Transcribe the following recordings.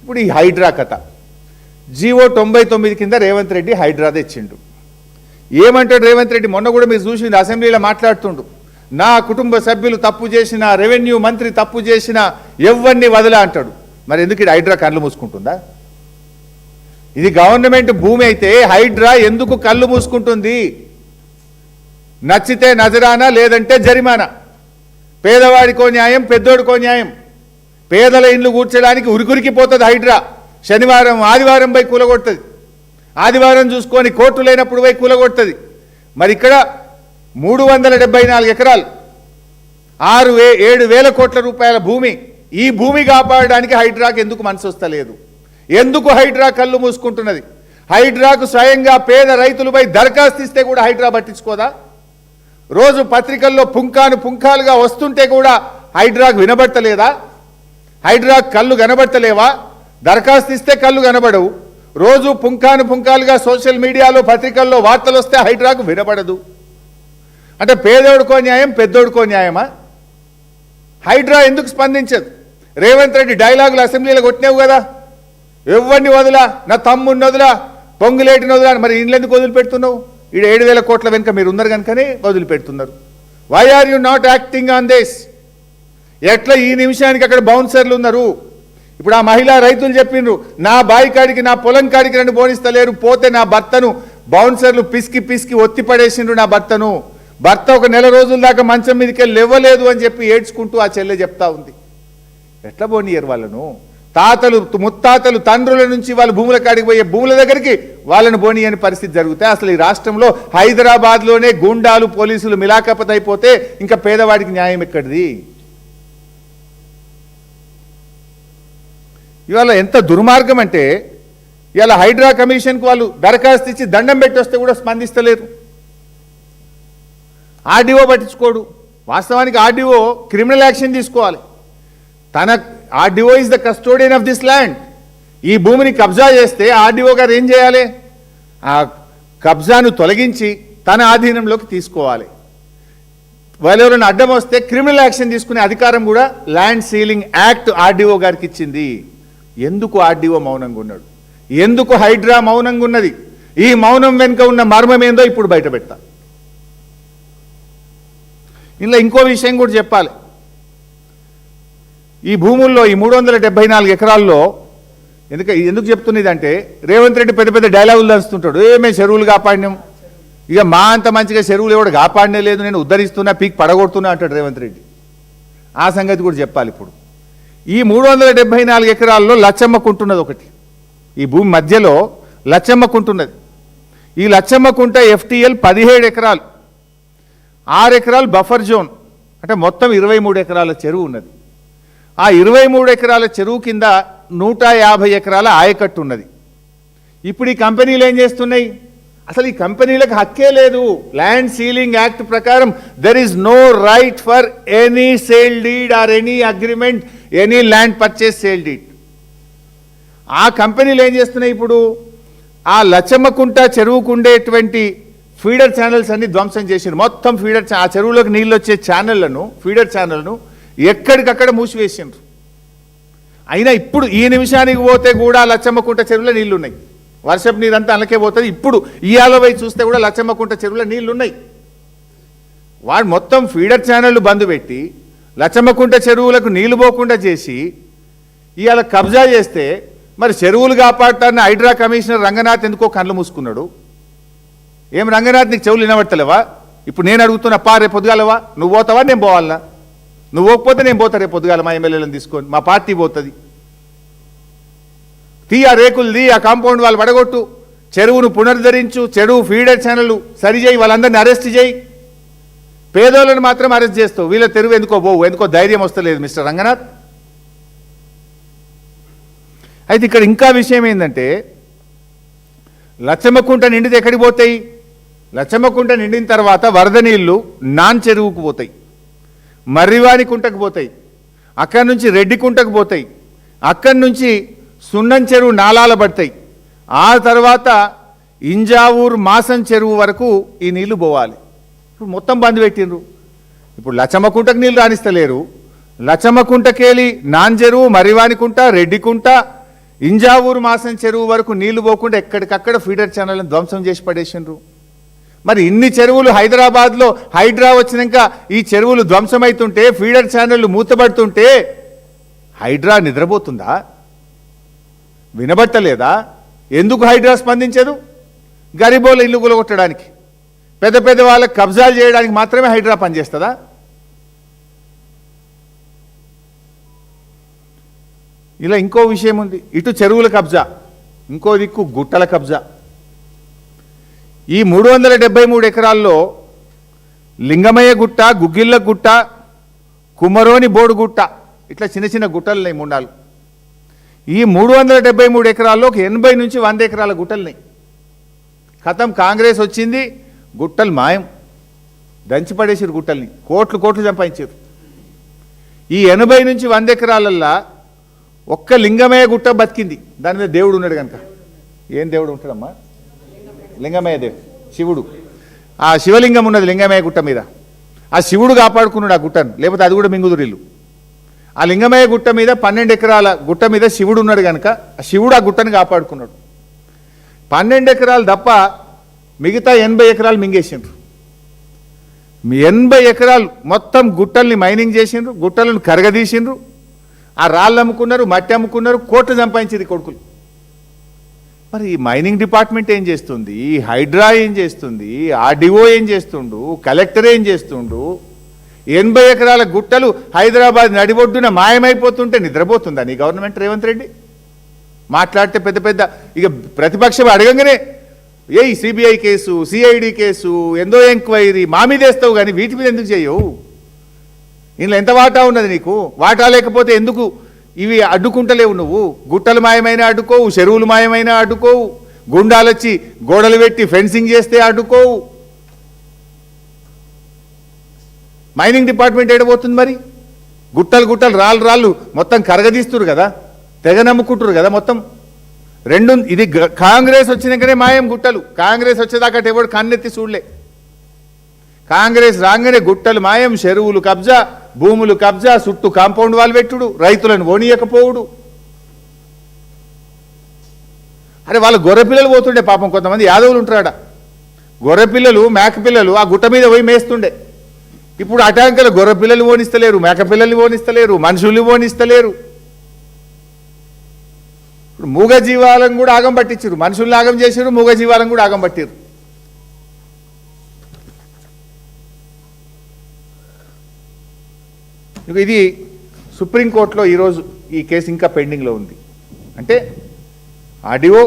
ఇప్పుడు ఈ హైడ్రా కథ జీవో 99 కింద రేవంత్ రెడ్డి హైడ్రా తెచ్చిండు. ఏమంటాడు రేవంత్ రెడ్డి? మొన్న కూడా మీరు చూసింది, అసెంబ్లీలో మాట్లాడుతుండు, నా కుటుంబ సభ్యులు తప్పు చేసిన, రెవెన్యూ మంత్రి తప్పు చేసిన ఎవరిని వదిలా అంటాడు. మరి ఎందుకు ఇది హైడ్రా కళ్ళు మూసుకుంటుందా? ఇది గవర్నమెంట్ భూమి అయితే హైడ్రా ఎందుకు కళ్ళు మూసుకుంటుంది? నచ్చితే నజరానా, లేదంటే జరిమానా. పేదవాడికో న్యాయం, పెద్దోడికో న్యాయం. పేదల ఇండ్లు కూర్చడానికి ఉరికురికిపోతుంది హైడ్రా. శనివారం ఆదివారం పోయి కూలగొడుతుంది, ఆదివారం చూసుకొని కోర్టు లేనప్పుడు పోయి కూలగొడుతుంది. మరి ఇక్కడ 374 ఎకరాలు 7,000 కోట్ల రూపాయల భూమి. ఈ భూమి కాపాడడానికి హైడ్రాకు ఎందుకు మనసు వస్తలేదు? ఎందుకు హైడ్రా కళ్ళు మూసుకుంటున్నది? హైడ్రాకు స్వయంగా పేద రైతులపై దరఖాస్తు ఇస్తే కూడా హైడ్రా పట్టించుకోదా? రోజు పత్రికల్లో పుంఖాలుగా వస్తుంటే కూడా హైడ్రాకు వినబడతలేదా? హైడ్రాకు కళ్ళు కనబడతలేవా? దరఖాస్తు ఇస్తే కళ్ళు కనబడవు. రోజు పుంఖాలుగా సోషల్ మీడియాలో పత్రికల్లో వార్తలు వస్తే హైడ్రాకు వినబడదు. అంటే పేదోడుకో న్యాయం, పెద్దోడుకో న్యాయమా? హైడ్రా ఎందుకు స్పందించదు? రేవంత్ రెడ్డి డైలాగులు అసెంబ్లీలో కొట్టినావు కదా, ఎవరిని వదిలా, నా తమ్ముడిని వదిలా, పొంగులేటిని వదిలా. మరి ఇండ్లెందుకు వదిలిపెడుతున్నావు? ఈడ 7,000 కోట్ల వెనుక మీరు ఉన్నారు కనుకనే వదిలిపెడుతున్నారు. Why are you not acting on this? ఎట్లా ఈ నిమిషానికి అక్కడ బౌన్సర్లు ఉన్నారు? ఇప్పుడు ఆ మహిళా రైతులు చెప్పిండ్రు, నా బాయి కాడికి, నా పొలం కాడికి నన్ను బోనిస్తలేరు, పోతే నా భర్తను బౌన్సర్లు పిసికి ఒత్తి పడేసిండ్రు. నా భర్త ఒక నెల రోజుల దాకా మంచం మీదకి లేవలేదు అని చెప్పి ఏడ్చుకుంటూ ఆ చెల్లె చెప్తా ఉంది. ఎట్లా పోనీయరు వాళ్ళను? తాతలు ముత్తాతలు తండ్రుల నుంచి వాళ్ళు భూముల కాడికి పోయే భూముల దగ్గరికి వాళ్ళను పోనీయని పరిస్థితి జరుగుతాయి. అసలు ఈ రాష్ట్రంలో హైదరాబాద్లోనే గూండాలు పోలీసులు మిలాఖపత్ అయిపోతే ఇంకా పేదవాడికి న్యాయం ఎక్కడిది? ఇవాళ ఎంత దుర్మార్గం అంటే, ఇవాళ హైడ్రా కమిషన్కు వాళ్ళు దరఖాస్తు ఇచ్చి దండం పెట్టి వస్తే కూడా స్పందిస్తలేరు. ఆర్డీఓ పట్టించుకోడు. వాస్తవానికి ఆర్డీఓ క్రిమినల్ యాక్షన్ తీసుకోవాలి. RDO is the custodian of this land. ఈ భూమిని కబ్జా చేస్తే ఆర్డీఓ గారు ఏం చేయాలి? ఆ కబ్జాను తొలగించి తన ఆధీనంలోకి తీసుకోవాలి. వాళ్ళెవరైనా అడ్డం వస్తే క్రిమినల్ యాక్షన్ తీసుకునే అధికారం కూడా ల్యాండ్ సీలింగ్ యాక్ట్ ఆర్డీఓ గారికి ఇచ్చింది. ఎందుకు ఆర్డీఓ మౌనంగా ఉన్నాడు? ఎందుకు హైడ్రా మౌనంగా ఉన్నది? ఈ మౌనం వెనుక ఉన్న మర్మం ఏందో ఇప్పుడు బయట పెడతా. ఇలా ఇంకో విషయం కూడా చెప్పాలి. ఈ భూముల్లో, ఈ 374 ఎకరాల్లో ఎందుకు చెప్తున్నది అంటే, రేవంత్ రెడ్డి పెద్ద పెద్ద డైలాగులు దంచుతుంటాడు. మేము చెరువులు కాపాడినాం, ఇక మా అంత మంచిగా చెరువులు ఎవడు కాపాడనే లేదు, నేను ఉద్ధరిస్తున్నా, పీక్ పడగొడుతున్నా అంటాడు రేవంత్ రెడ్డి. ఆ సంగతి కూడా చెప్పాలి. ఇప్పుడు ఈ 374 ఎకరాల్లో లచ్చమ్మకుంటున్నది ఒకటి. ఈ భూమి మధ్యలో లచ్చమ్మకుంటున్నది. ఈ లచ్చమ్మకుంట FTL 17 ఎకరాలు, 6 ఎకరాలు బఫర్ జోన్, అంటే మొత్తం 23 ఎకరాల చెరువు ఉన్నది. ఆ 23 ఎకరాల చెరువు కింద 150 ఎకరాల ఆయకట్టు ఉన్నది. ఇప్పుడు ఈ కంపెనీలు ఏం చేస్తున్నాయి? అసలు ఈ కంపెనీలకు హక్కే లేదు. ల్యాండ్ సీలింగ్ యాక్ట్ ప్రకారం there is no right for any sale deed or any agreement, any land purchase sale deed. ఆ కంపెనీలు ఏం చేస్తున్నాయి? ఇప్పుడు ఆ లచ్చమ్మకుంట చెరువుకు ఉండేటువంటి ఫీడర్ ఛానల్స్ అన్ని ధ్వంసం చేసారు. మొత్తం ఆ చెరువులోకి నీళ్ళు వచ్చే ఛానళ్లను, ఫీడర్ ఛానల్ను ఎక్కడికక్కడ మూసివేసిండ్రు. అయినా ఇప్పుడు ఈ నిమిషానికి పోతే కూడా లచ్చమ్మకుంట చెరువులో నీళ్లు ఉన్నాయి. వర్షపు నీరంతా అలాగే పోతుంది. ఇప్పుడు ఇయాలవై చూస్తే కూడా లచ్చమ్మకుంట చెరువులో నీళ్లు ఉన్నాయి. వాడు మొత్తం ఫీడర్ ఛానళ్లు బంద్ పెట్టి లచ్చమ్మకుంట చెరువులకు నీళ్లు పోకుండా చేసి ఇవాళ కబ్జా చేస్తే, మరి చెరువులు కాపాడటాన్ని హైడ్రా కమిషనర్ రంగనాథ్ ఎందుకో కళ్ళు మూసుకున్నాడు. ఏం రంగనాథ్, నీకు చెవులు వినబడతలేవా? ఇప్పుడు నేను అడుగుతున్నా, రేపు పొద్దుగాలవా? నువ్వు పోతావా, నేను పోవాలనా? నువ్వు పోకపోతే నేను పోతా రేపు పొద్దుగాల, మా ఎమ్మెల్యేలను తీసుకొని, మా పార్టీ పోతుంది. ఆ రేకులది, ఆ కాంపౌండ్ వాళ్ళు పడగొట్టు, చెరువును పునరుద్ధరించు, చెరువు ఫీడర్ ఛానల్ సరిచేయి, వాళ్ళందరినీ అరెస్ట్ చేయి. పేదోళ్ళని మాత్రం అరెస్ట్ చేస్తావు, వీళ్ళ తెరువు ఎందుకో పోవు. ఎందుకో ధైర్యం వస్తలేదు మిస్టర్ రంగనాథ్. అయితే ఇక్కడ ఇంకా విషయం ఏంటంటే, లచ్చమ్మకుంట నిండితే ఎక్కడికి పోతాయి? లచ్చమ్మకుంట నిండిన తర్వాత వరద నీళ్లు నాన్ చెరువుకు పోతాయి, మర్రివాణి కుంటకు పోతాయి, అక్కడి నుంచి రెడ్డి కుంటకు పోతాయి, అక్కడి నుంచి సున్నం చెరువు నాలాల పడతాయి, ఆ తర్వాత ఇంజావూర్ మాసం చెరువు వరకు ఈ నీళ్లు పోవాలి. ఇప్పుడు మొత్తం బంద్ పెట్టిండ్రు. ఇప్పుడు లచ్చమ్మకుంటకు నీళ్లు రాణిస్తలేరు. లచ్చమ్మకుంటకేలి నాన్ చెరువు, మర్రివాణి కుంట, రెడ్డి కుంట, ఇంజావూరు మాసం చెరువు వరకు నీళ్లు పోకుండా ఎక్కడికక్కడ ఫీడర్ ఛానల్ని ధ్వంసం చేసి పడేసిండ్రు. మరి ఇన్ని చెరువులు హైదరాబాద్లో హైడ్రా వచ్చినాక ఈ చెరువులు ధ్వంసమవుతుంటే, ఫీడర్ ఛానళ్లు మూతబడుతుంటే హైడ్రా నిద్రపోతుందా? వినబట్టలేదా? ఎందుకు హైడ్రా స్పందించదు? గరీబోళ్ళ ఇల్లు కూలగొట్టడానికి, పెద్ద పెద్ద వాళ్ళకి కబ్జాలు చేయడానికి మాత్రమే హైడ్రా పనిచేస్తుందా? ఇలా ఇంకో విషయం ఉంది. ఇటు చెరువుల కబ్జా, ఇంకో దిక్కు గుట్టల కబ్జా. ఈ 373 ఎకరాల్లో లింగమయ్య గుట్ట, గుగ్గిళ్ళ గుట్ట, కుమరోని బోడు గుట్ట, ఇట్లా చిన్న చిన్న గుట్టలున్నాయి 3-4. ఈ 373 ఎకరాల్లో 80 నుంచి 100 ఎకరాల గుట్టలున్నాయి. ఖతం కాంగ్రెస్ వచ్చింది, గుట్టలు మాయం, దంచిపడేసారు గుట్టల్ని, కోట్లు కోట్లు సంపాదించారు. ఈ 80 నుంచి 100 ఎకరాలల్లా ఒక్క లింగమయ్య గుట్ట బతికింది. దాని మీద దేవుడు ఉన్నాడు కనుక. ఏం దేవుడు ఉంటాడమ్మా? లింగమయ్య దేవుడు, శివుడు. ఆ శివలింగం ఉన్నది లింగమయ్య గుట్ట మీద. ఆ శివుడు కాపాడుకున్నాడు ఆ గుట్టను, లేకపోతే అది కూడా మింగుదురిల్లు. ఆ లింగమయ్య గుట్ట మీద 12 ఎకరాల గుట్ట మీద శివుడు ఉన్నాడు కనుక ఆ శివుడు ఆ గుట్టను కాపాడుకున్నాడు. 12 ఎకరాలు తప్ప మిగతా 80 ఎకరాలు మింగేసిండ్రు. 80 ఎకరాలు మొత్తం గుట్టల్ని మైనింగ్ చేసిండ్రు, గుట్టలను కరగదీసిండ్రు. ఆ రాళ్ళు అమ్ముకున్నారు, మట్టి అమ్ముకున్నారు, కోట్లు సంపాదించింది కొడుకులు. మరి ఈ మైనింగ్ డిపార్ట్మెంట్ ఏం చేస్తుంది? హైడ్రా ఏం చేస్తుంది? ఆర్డీఓ ఏం చేస్తుండు? కలెక్టర్ ఏం చేస్తుండు? 80 ఎకరాల గుట్టలు హైదరాబాద్ నడిబొడ్డున మాయమైపోతుంటే నిద్రపోతుందా నీ గవర్నమెంట్ రేవంత్ రెడ్డి? మాట్లాడితే పెద్ద పెద్ద ఇక ప్రతిపక్షం అడగంగానే a CBI case, CID case, ఎందో ఎంక్వైరీ మా మీద వేస్తావు, కానీ వీటి మీద ఎందుకు చేయవు? ఇందులో ఎంత వాటా ఉన్నది నీకు? వాటా లేకపోతే ఎందుకు ఇవి అడ్డుకుంటలేవు? నువ్వు గుట్టలు మాయమైన అడ్డుకోవు, చెరువులు మాయమైన అడ్డుకోవు, గుండాలొచ్చి గోడలు పెట్టి ఫెన్సింగ్ చేస్తే అడ్డుకోవు. మైనింగ్ డిపార్ట్మెంట్ ఏడబోతుంది మరి? గుట్టలు గుట్టలు రాళ్ళు రాళ్ళు మొత్తం కరగదీస్తున్నారు కదా, తెగ నమ్ముకుంటారు కదా మొత్తం. రెండు ఇది కాంగ్రెస్ వచ్చినాకనే మాయం గుట్టలు. కాంగ్రెస్ వచ్చేదాకా ఎవడు కన్నెత్తి చూడలే. కాంగ్రెస్ రాగానే గుట్టలు మాయం, చెరువులు కబ్జా, భూములు కబ్జా, చుట్టూ కాంపౌండ్ వాళ్ళు పెట్టుడు, రైతులను ఓనియకపోవుడు. అరే వాళ్ళ గొర్రెపిల్లలు పోతుండే పాపం, కొంతమంది యాదవులు ఉంటాడ, గొర్రెపిల్లలు మేకపిల్లలు ఆ గుట్ట మీద పోయి మేస్తుండే. ఇప్పుడు అటాంకలు గొర్రెపిల్లలు ఓనిస్తలేరు, మేకపిల్లల్ని ఓనిస్తలేరు, మనుషుల్ని ఓనిస్తలేరు. ఇప్పుడు మూగ జీవాలను కూడా ఆగం పట్టించారు, మనుషుల్ని ఆగం చేశారు, మూగ జీవాలను కూడా ఆగం పట్టారు. ఇది సుప్రీంకోర్టులో ఈరోజు ఈ కేసు ఇంకా పెండింగ్లో ఉంది. అంటే ఆర్డీఓ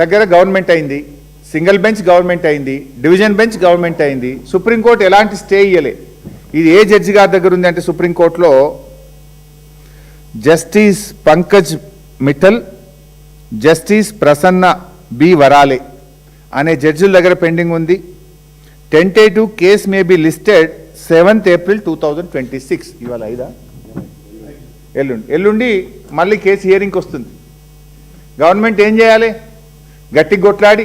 దగ్గర గవర్నమెంట్ అయింది, సింగిల్ బెంచ్ గవర్నమెంట్ అయింది, డివిజన్ బెంచ్ గవర్నమెంట్ అయింది. సుప్రీంకోర్టు ఎలాంటి స్టే ఇయ్యలే. ఇది ఏ జడ్జి గారి దగ్గర ఉంది అంటే సుప్రీంకోర్టులో justice Pankaj Mittal, justice Prasanna B Varale అనే జడ్జిల దగ్గర పెండింగ్ ఉంది. Tentative case may be listed 7th April 2026. ఇవాళ 5 ఎల్లుండి మళ్ళీ కేసు హియరింగ్కి వస్తుంది. గవర్నమెంట్ ఏం చేయాలి? గట్టిగా కొట్లాడి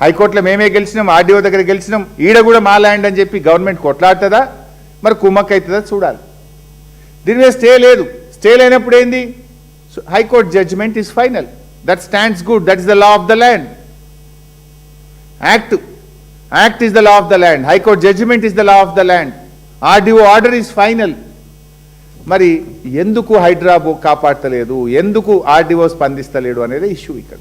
హైకోర్టులో మేమే గెలిచినాం, ఆర్డీఓ దగ్గర గెలిచినాం, ఈడ కూడా మా ల్యాండ్ అని చెప్పి గవర్నమెంట్ కొట్లాడుతుందా, మరి కుమ్మక్ అవుతుందా చూడాలి. దీని మీద స్టే లేదు. స్టే లేనప్పుడు ఏంది? High court judgement is final, that stands good, that is the law of the land. Act is the law of the land, high court judgement is the law of the land, RDO order is final. మరి ఎందుకు హైడ్రా కాపాడతలేదు, ఎందుకు RDO స్పందిస్తలేడు అనేది issue ఇక్కడ.